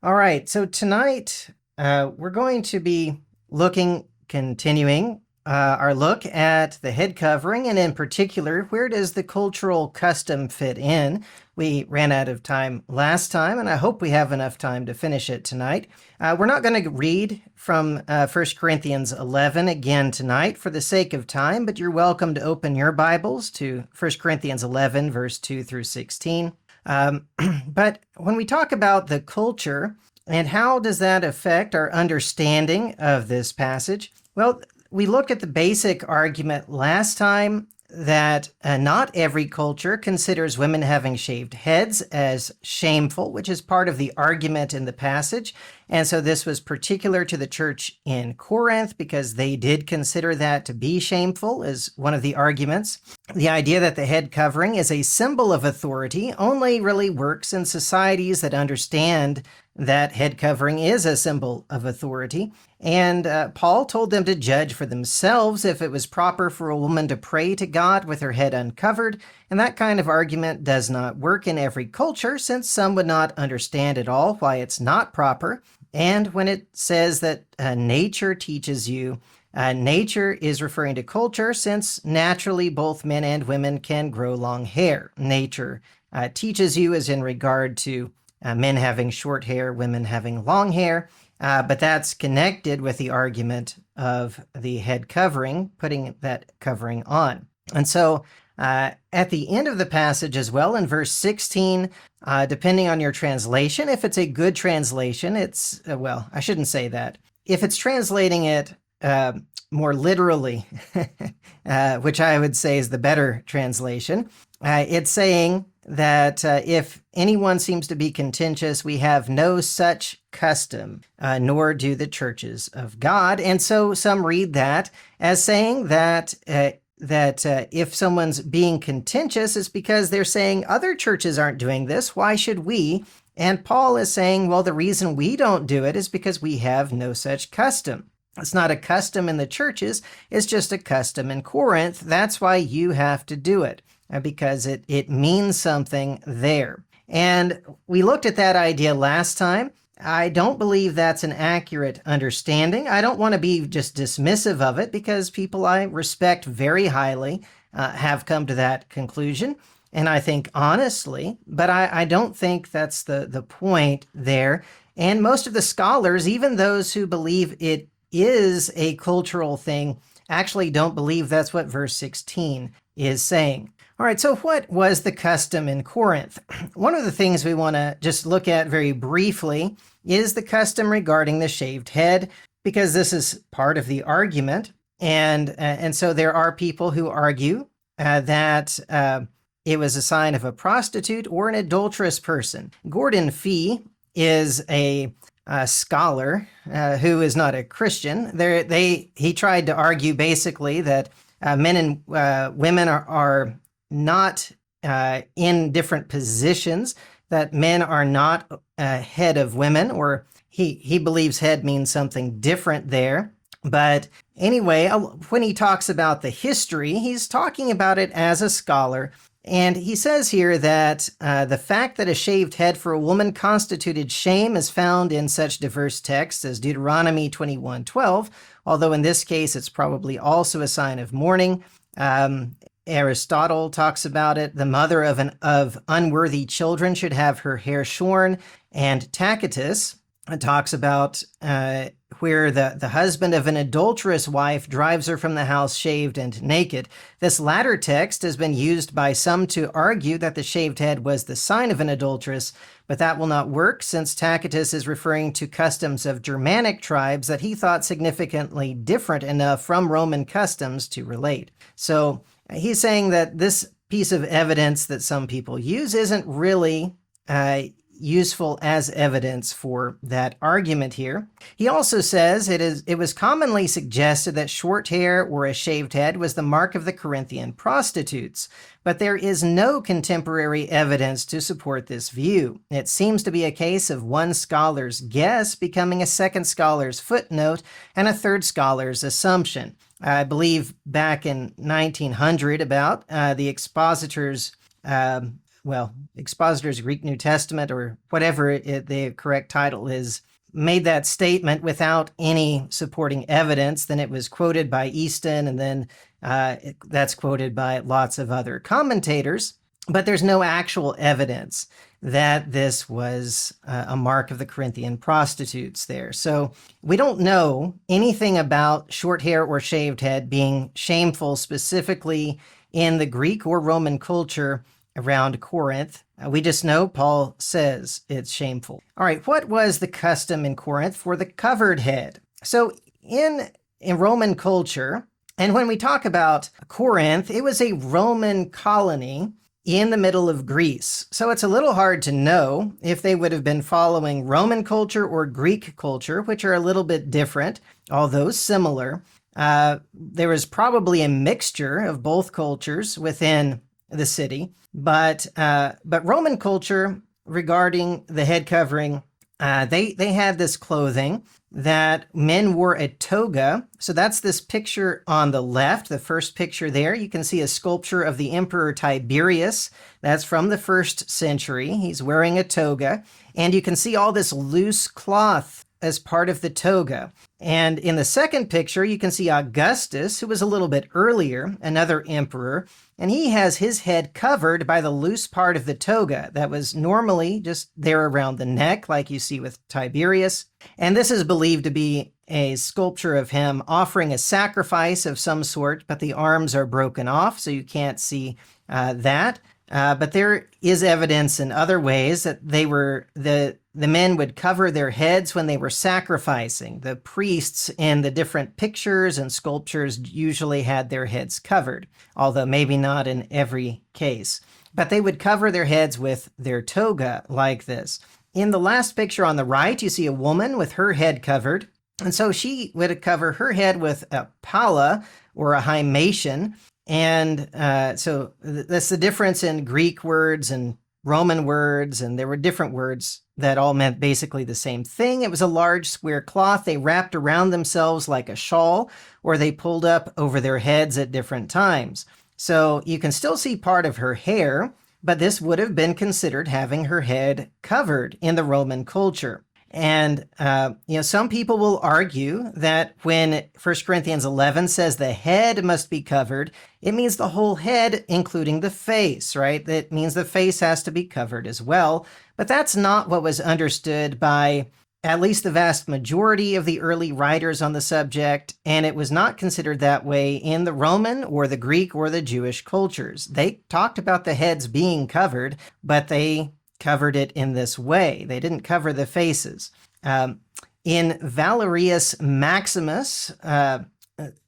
All right, so tonight we're going to be continuing our look at the head covering, and in particular, where does the cultural custom fit in? We ran out of time last time, and I hope we have enough time to finish it tonight. We're not going to read from 1 Corinthians 11 again tonight for the sake of time, but you're welcome to open your Bibles to 1 Corinthians 11, verse 2 through 16. But when we talk about the culture and how does that affect our understanding of this passage, well, we looked at the basic argument last time that not every culture considers women having shaved heads as shameful, which is part of the argument in the passage. And so this was particular to the church in Corinth because they did consider that to be shameful as one of the arguments. The idea that the head covering is a symbol of authority only really works in societies that understand that head covering is a symbol of authority. And Paul told them to judge for themselves if it was proper for a woman to pray to God with her head uncovered. And that kind of argument does not work in every culture, since some would not understand at all why it's not proper. And when it says that nature teaches you, nature is referring to culture, since naturally both men and women can grow long hair. Nature teaches you is in regard to men having short hair, women having long hair, but that's connected with the argument of the head covering, putting that covering on. And so at the end of the passage as well, in verse 16, depending on your translation, if it's a good translation, it's, well, I shouldn't say that. If it's translating it more literally, which I would say is the better translation, it's saying that if anyone seems to be contentious, we have no such custom, nor do the churches of God. And so some read that as saying that if someone's being contentious, it's because they're saying other churches aren't doing this. Why should we? And Paul is saying, well, the reason we don't do it is because we have no such custom. It's not a custom in the churches. It's just a custom in Corinth. That's why you have to do it, because it means something there. And we looked at that idea last time. I don't believe that's an accurate understanding. I don't want to be just dismissive of it, because people I respect very highly have come to that conclusion, and I think honestly, but I don't think that's the point there. And most of the scholars, even those who believe it is a cultural thing, actually don't believe that's what verse 16 is saying. All right, so what was the custom in Corinth? One of the things we want to just look at very briefly is the custom regarding the shaved head, because this is part of the argument. And so there are people who argue that it was a sign of a prostitute or an adulterous person. Gordon Fee is a scholar who is not a Christian. He tried to argue basically that men and women are not in different positions, that men are not head of women, or he believes head means something different there. But anyway, when he talks about the history, he's talking about it as a scholar. And he says here that the fact that a shaved head for a woman constituted shame is found in such diverse texts as Deuteronomy 21:12, although in this case it's probably also a sign of mourning. Aristotle talks about it. The mother of unworthy children should have her hair shorn. And Tacitus talks about where the husband of an adulterous wife drives her from the house shaved and naked. This latter text has been used by some to argue that the shaved head was the sign of an adulteress, but that will not work, since Tacitus is referring to customs of Germanic tribes that he thought significantly different enough from Roman customs to relate. So he's saying that this piece of evidence that some people use isn't really useful as evidence for that argument here. He also says it was commonly suggested that short hair or a shaved head was the mark of the Corinthian prostitutes, but there is no contemporary evidence to support this view. It seems to be a case of one scholar's guess becoming a second scholar's footnote and a third scholar's assumption. I believe back in 1900 about the expositors expositors Greek New Testament, or whatever the correct title is, made that statement without any supporting evidence. Then it was quoted by Easton, and then that's quoted by lots of other commentators. But there's no actual evidence that this was a mark of the Corinthian prostitutes there. So we don't know anything about short hair or shaved head being shameful specifically in the Greek or Roman culture around Corinth. We just know Paul says it's shameful. All right, what was the custom in Corinth for the covered head? So in Roman culture, and when we talk about Corinth, it was a Roman colony in the middle of Greece. So it's a little hard to know if they would have been following Roman culture or Greek culture, which are a little bit different, although similar. There was probably a mixture of both cultures within the city, but Roman culture regarding the head covering, they had this clothing that men wore a toga. So that's this picture on the left, the first picture there. You can see a sculpture of the Emperor Tiberius. That's from the 1st century. He's wearing a toga. And you can see all this loose cloth as part of the toga. And in the second picture, you can see Augustus, who was a little bit earlier, another emperor, and he has his head covered by the loose part of the toga that was normally just there around the neck, like you see with Tiberius. And this is believed to be a sculpture of him offering a sacrifice of some sort, but the arms are broken off, so you can't see that. But there is evidence in other ways that they were the men would cover their heads when they were sacrificing. The priests in the different pictures and sculptures usually had their heads covered, although maybe not in every case. But they would cover their heads with their toga like this. In the last picture on the right, you see a woman with her head covered. And so she would cover her head with a palla, or a hymation. And so that's the difference in Greek words and Roman words, and there were different words that all meant basically the same thing. It was a large square cloth they wrapped around themselves like a shawl, or they pulled up over their heads at different times. So you can still see part of her hair, but this would have been considered having her head covered in the Roman culture. And, some people will argue that when 1 Corinthians 11 says the head must be covered, it means the whole head, including the face, right? That means the face has to be covered as well. But that's not what was understood by at least the vast majority of the early writers on the subject, and it was not considered that way in the Roman or the Greek or the Jewish cultures. They talked about the heads being covered, but they covered it in this way. They didn't cover the faces. In Valerius Maximus,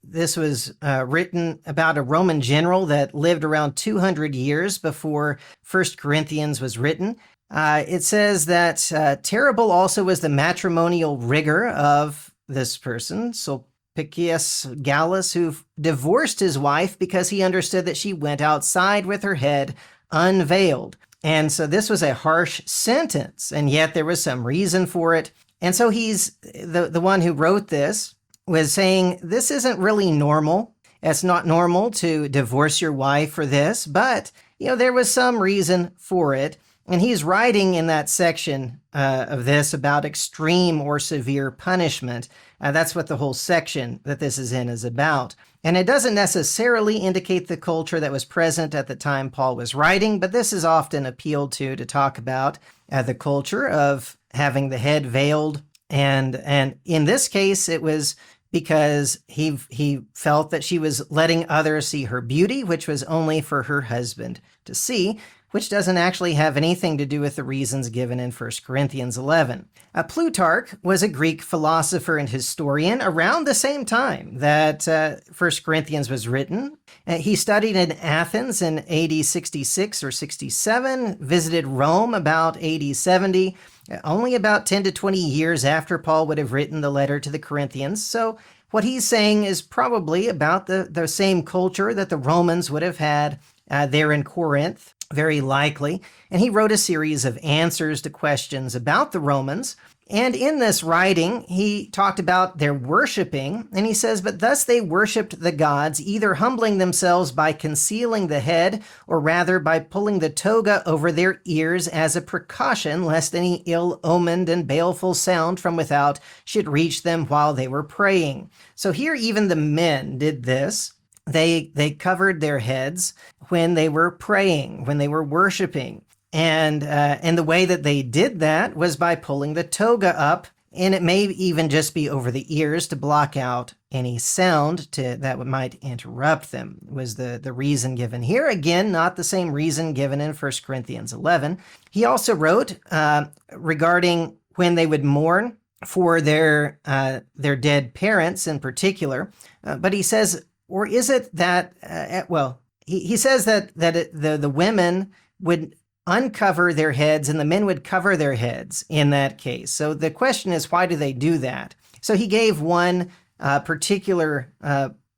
this was written about a Roman general that lived around 200 years before 1 Corinthians was written. It says that terrible also was the matrimonial rigor of this person, Sulpicius Gallus, who divorced his wife because he understood that she went outside with her head unveiled. And so this was a harsh sentence, and yet there was some reason for it. And so he's the one who wrote this was saying, this isn't really normal. It's not normal to divorce your wife for this, but, there was some reason for it. And he's writing in that section of this about extreme or severe punishment. That's what the whole section that this is in is about. And it doesn't necessarily indicate the culture that was present at the time Paul was writing, but this is often appealed to talk about the culture of having the head veiled. And in this case, it was because he felt that she was letting others see her beauty, which was only for her husband to see, which doesn't actually have anything to do with the reasons given in 1 Corinthians 11. Plutarch was a Greek philosopher and historian around the same time that 1 Corinthians was written. He studied in Athens in AD 66 or 67, visited Rome about AD 70, only about 10 to 20 years after Paul would have written the letter to the Corinthians. So what he's saying is probably about the same culture that the Romans would have had there in Corinth. Very likely. And he wrote a series of answers to questions about the Romans. And in this writing, he talked about their worshiping, and he says, "But thus they worshipped the gods, either humbling themselves by concealing the head, or rather by pulling the toga over their ears as a precaution, lest any ill-omened and baleful sound from without should reach them while they were praying." So here even the men did this. They covered their heads when they were praying, when they were worshiping. And the way that they did that was by pulling the toga up, and it may even just be over the ears to block out any sound that might interrupt them, was the reason given here. Again, not the same reason given in 1 Corinthians 11. He also wrote regarding when they would mourn for their dead parents in particular, but he says, or is it that, he says that the women would uncover their heads and the men would cover their heads in that case. So the question is, why do they do that? So he gave one particular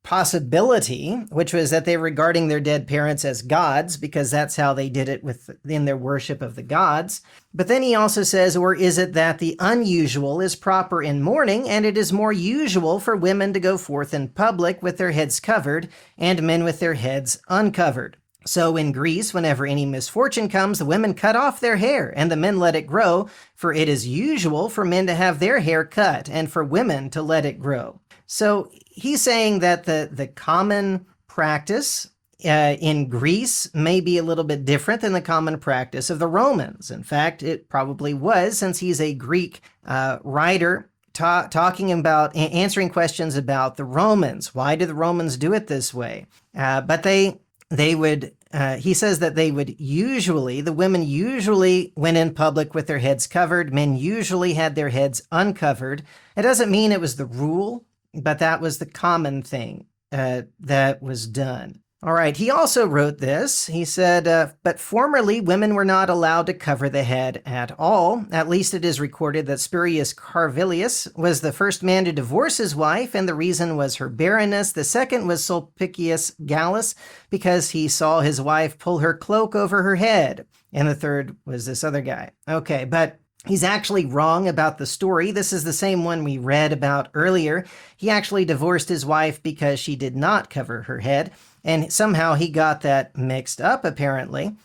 possibility, which was that they were regarding their dead parents as gods, because that's how they did it in their worship of the gods. But then he also says, or is it that the unusual is proper in mourning, and it is more usual for women to go forth in public with their heads covered, and men with their heads uncovered? So in Greece, whenever any misfortune comes, the women cut off their hair, and the men let it grow, for it is usual for men to have their hair cut, and for women to let it grow. So he's saying that the common practice in Greece may be a little bit different than the common practice of the Romans. In fact, it probably was, since he's a Greek writer talking about, answering questions about the Romans. Why do the Romans do it this way? But they would, he says that they would usually, the women usually went in public with their heads covered. Men usually had their heads uncovered. It doesn't mean it was the rule, but that was the common thing that was done. All right, he also wrote this. He said, but formerly women were not allowed to cover the head at all. At least it is recorded that Spurius Carvilius was the first man to divorce his wife, and the reason was her barrenness. The second was Sulpicius Gallus, because he saw his wife pull her cloak over her head. And the third was this other guy. Okay, but he's actually wrong about the story. This is the same one we read about earlier. He actually divorced his wife because she did not cover her head. And somehow he got that mixed up, apparently,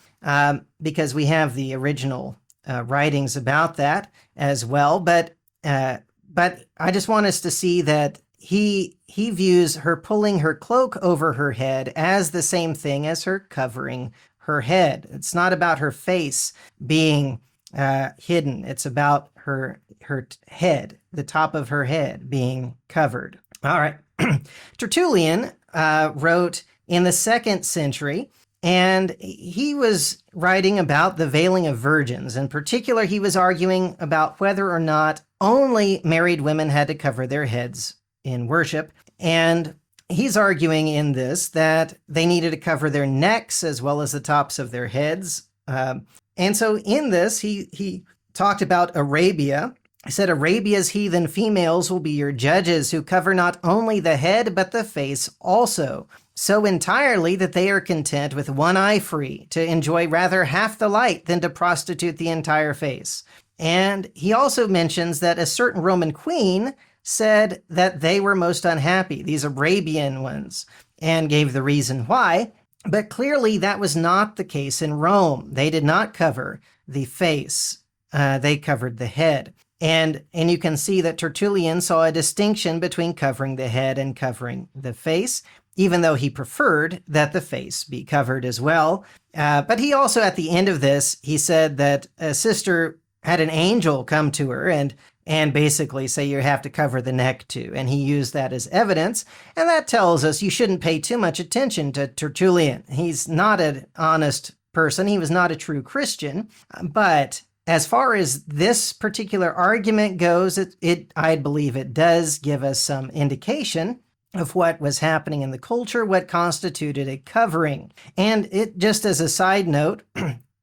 because we have the original writings about that as well. But I just want us to see that he views her pulling her cloak over her head as the same thing as her covering her head. It's not about her face being hidden. It's about her head, the top of her head being covered. All right. Tertullian wrote in the 2nd century, and he was writing about the veiling of virgins. In particular, he was arguing about whether or not only married women had to cover their heads in worship. And he's arguing in this that they needed to cover their necks as well as the tops of their heads. And so in this, he talked about Arabia. He said, Arabia's heathen females will be your judges, who cover not only the head, but the face also, so entirely that they are content with one eye free, to enjoy rather half the light than to prostitute the entire face. And he also mentions that a certain Roman queen said that they were most unhappy, these Arabian ones, and gave the reason why. But clearly that was not the case in Rome. They did not cover the face. They covered the head. And you can see that Tertullian saw a distinction between covering the head and covering the face, even though he preferred that the face be covered as well. But he also, at the end of this, he said that a sister had an angel come to her and basically say you have to cover the neck too. And he used that as evidence. And that tells us you shouldn't pay too much attention to Tertullian. He's not an honest person. He was not a true Christian. But as far as this particular argument goes, I believe it does give us some indication of what was happening in the culture, what constituted a covering. And it, just as a side note,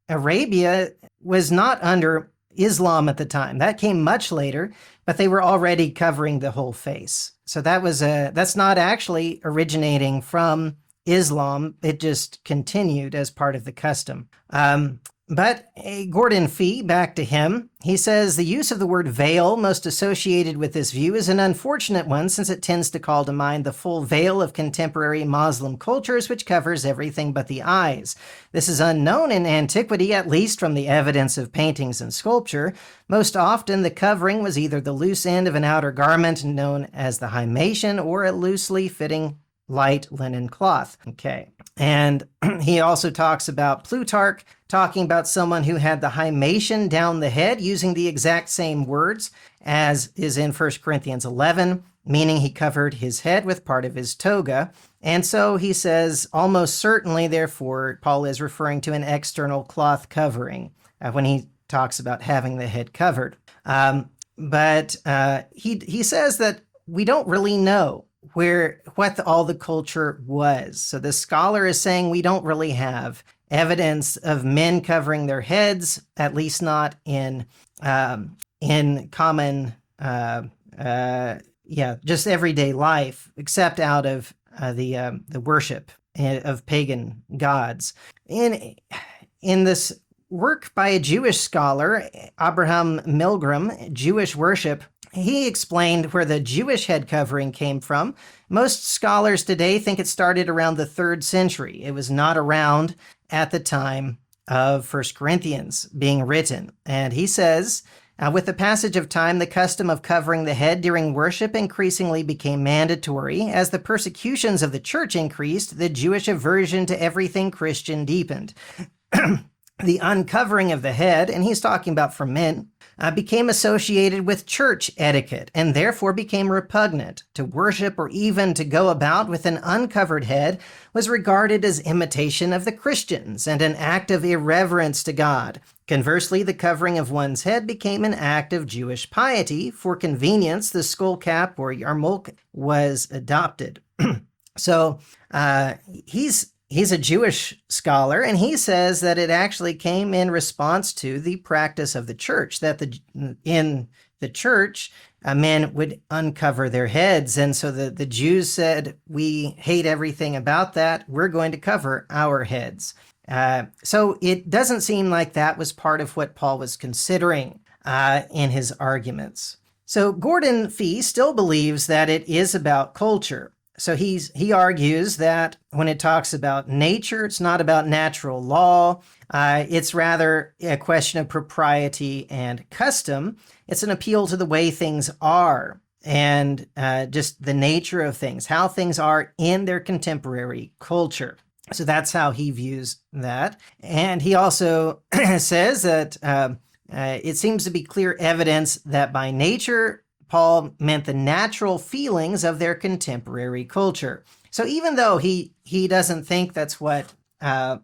Arabia was not under Islam at the time. That came much later, but they were already covering the whole face. So that's not actually originating from Islam. It just continued as part of the custom. But Gordon Fee, back to him, he says the use of the word veil most associated with this view is an unfortunate one since it tends to call to mind the full veil of contemporary Muslim cultures, which covers everything but the eyes. This is unknown in antiquity, at least from the evidence of paintings and sculpture. Most often, the covering was either the loose end of an outer garment known as the hymation or a loosely fitting light linen cloth. Okay. And he also talks about Plutarch talking about someone who had the hymation down the head using the exact same words as is in 1 Corinthians 11, meaning he covered his head with part of his toga. And so he says, almost certainly, therefore, Paul is referring to an external cloth covering when he talks about having the head covered. But he says that we don't really know what all the culture was. So the scholar is saying we don't really have evidence of men covering their heads, at least not in common, just everyday life, except out of the worship of pagan gods. In this work by a Jewish scholar, Abraham Milgram, Jewish Worship, he explained where the Jewish head covering came from. Most scholars today think it started around the 3rd century. It was not around at the time of 1 Corinthians being written. And he says, with the passage of time, the custom of covering the head during worship increasingly became mandatory. As the persecutions of the church increased, the Jewish aversion to everything Christian deepened. The uncovering of the head, and he's talking about for men, became associated with church etiquette and therefore became repugnant. To worship or even to go about with an uncovered head was regarded as imitation of the Christians and an act of irreverence to God. Conversely, the covering of one's head became an act of Jewish piety. For convenience, the skull cap or Yarmulke was adopted. So He's a Jewish scholar, and he says that it actually came in response to the practice of the church, that in the church, men would uncover their heads. And so the Jews said, we hate everything about that. We're going to cover our heads. So it doesn't seem like that was part of what Paul was considering in his arguments. So Gordon Fee still believes that it is about culture. So he argues that when it talks about nature, it's not about natural law. It's rather a question of propriety and custom. It's an appeal to the way things are and just the nature of things, how things are in their contemporary culture. So that's how he views that. And he also says that it seems to be clear evidence that by nature, Paul meant the natural feelings of their contemporary culture. So even though he doesn't think that's what 1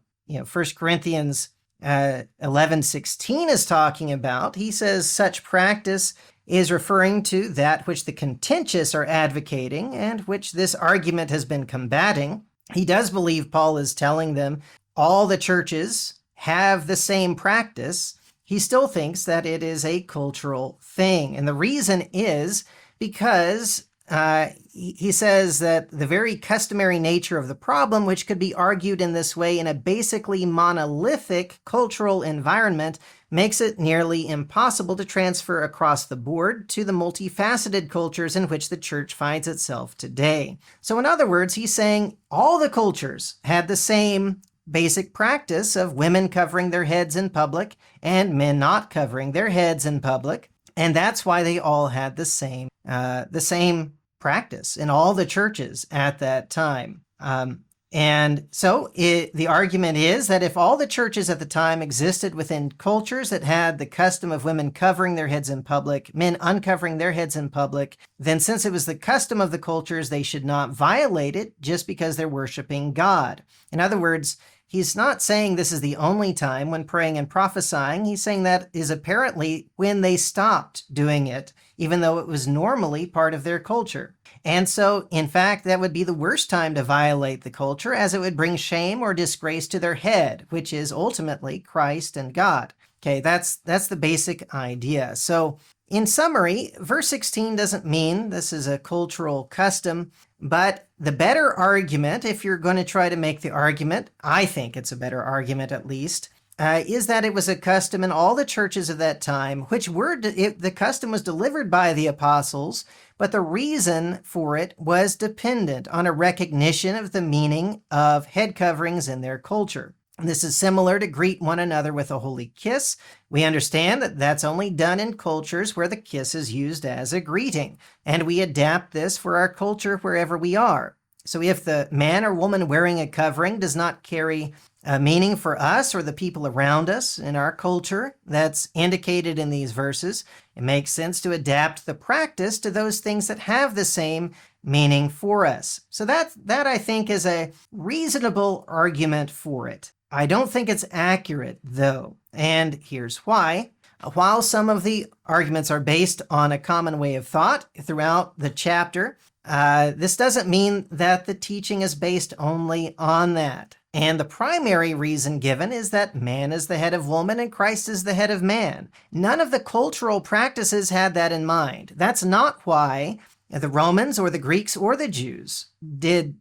Corinthians 11:16 is talking about, he says such practice is referring to that which the contentious are advocating and which this argument has been combating. He does believe Paul is telling them all the churches have the same practice. He still thinks that it is a cultural thing. And the reason is because he says that the very customary nature of the problem, which could be argued in this way in a basically monolithic cultural environment, makes it nearly impossible to transfer across the board to the multifaceted cultures in which the church finds itself today. So in other words, he's saying all the cultures had the same basic practice of women covering their heads in public and men not covering their heads in public. And that's why they all had the same practice in all the churches at that time. And so the argument is that if all the churches at the time existed within cultures that had the custom of women covering their heads in public, men uncovering their heads in public, then since it was the custom of the cultures, they should not violate it just because they're worshiping God. In other words, he's not saying this is the only time when praying and prophesying. He's saying that is apparently when they stopped doing it, even though it was normally part of their culture. And so, in fact, that would be the worst time to violate the culture, as it would bring shame or disgrace to their head, which is ultimately Christ and God. Okay, that's the basic idea. So, in summary, verse 16 doesn't mean this is a cultural custom, but the better argument, if you're going to try to make the argument, I think it's a better argument at least, is that it was a custom in all the churches of that time, which the custom was delivered by the apostles, but the reason for it was dependent on a recognition of the meaning of head coverings in their culture. This is similar to greet one another with a holy kiss. We understand that that's only done in cultures where the kiss is used as a greeting, and we adapt this for our culture wherever we are. So if the man or woman wearing a covering does not carry a meaning for us or the people around us in our culture that's indicated in these verses, it makes sense to adapt the practice to those things that have the same meaning for us. So that I think is a reasonable argument for it. I don't think it's accurate, though, and here's why. While some of the arguments are based on a common way of thought throughout the chapter, this doesn't mean that the teaching is based only on that. And the primary reason given is that man is the head of woman and Christ is the head of man. None of the cultural practices had that in mind. That's not why the Romans or the Greeks or the Jews did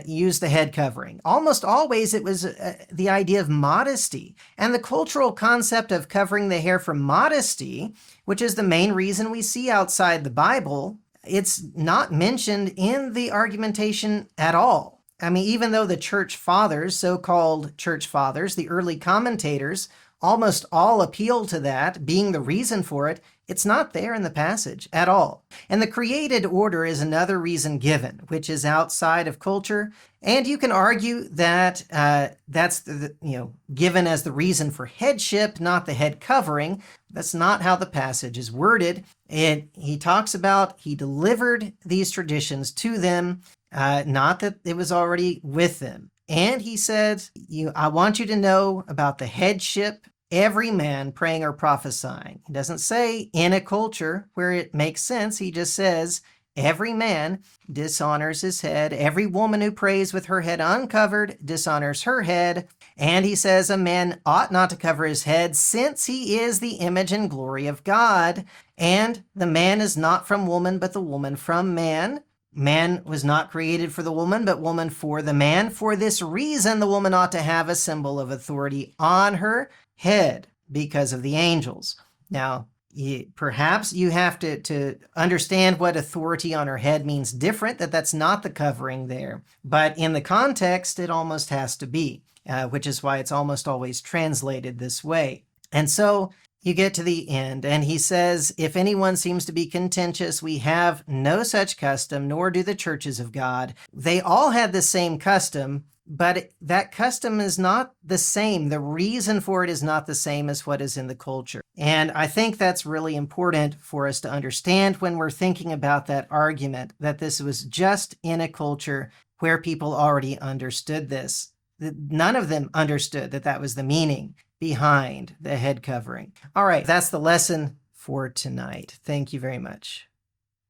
use the head covering. Almost always it was the idea of modesty. And the cultural concept of covering the hair for modesty, which is the main reason we see outside the Bible, it's not mentioned in the argumentation at all. I mean, even though the church fathers, so-called church fathers, the early commentators, almost all appeal to that being the reason for it, it's not there in the passage at all. And the created order is another reason given, which is outside of culture. And you can argue that that's given as the reason for headship, not the head covering. That's not how the passage is worded. He talks about he delivered these traditions to them, not that it was already with them. And he said, I want you to know about the headship, every man praying or prophesying. He doesn't say in a culture where it makes sense. He just says every man dishonors his head. Every woman who prays with her head uncovered dishonors her head. And he says a man ought not to cover his head since he is the image and glory of God. And the man is not from woman, but the woman from man. Man was not created for the woman, but woman for the man. For this reason, the woman ought to have a symbol of authority on her head because of the angels. Now, perhaps you have to understand what authority on her head means different, that's not the covering there. But in the context, it almost has to be, which is why it's almost always translated this way. And so you get to the end, and he says, if anyone seems to be contentious, we have no such custom, nor do the churches of God. They all had the same custom, but that custom is not the same. The reason for it is not the same as what is in the culture. And I think that's really important for us to understand when we're thinking about that argument, that this was just in a culture where people already understood this. None of them understood that that was the meaning behind the head covering. All right, that's the lesson for tonight. Thank you very much.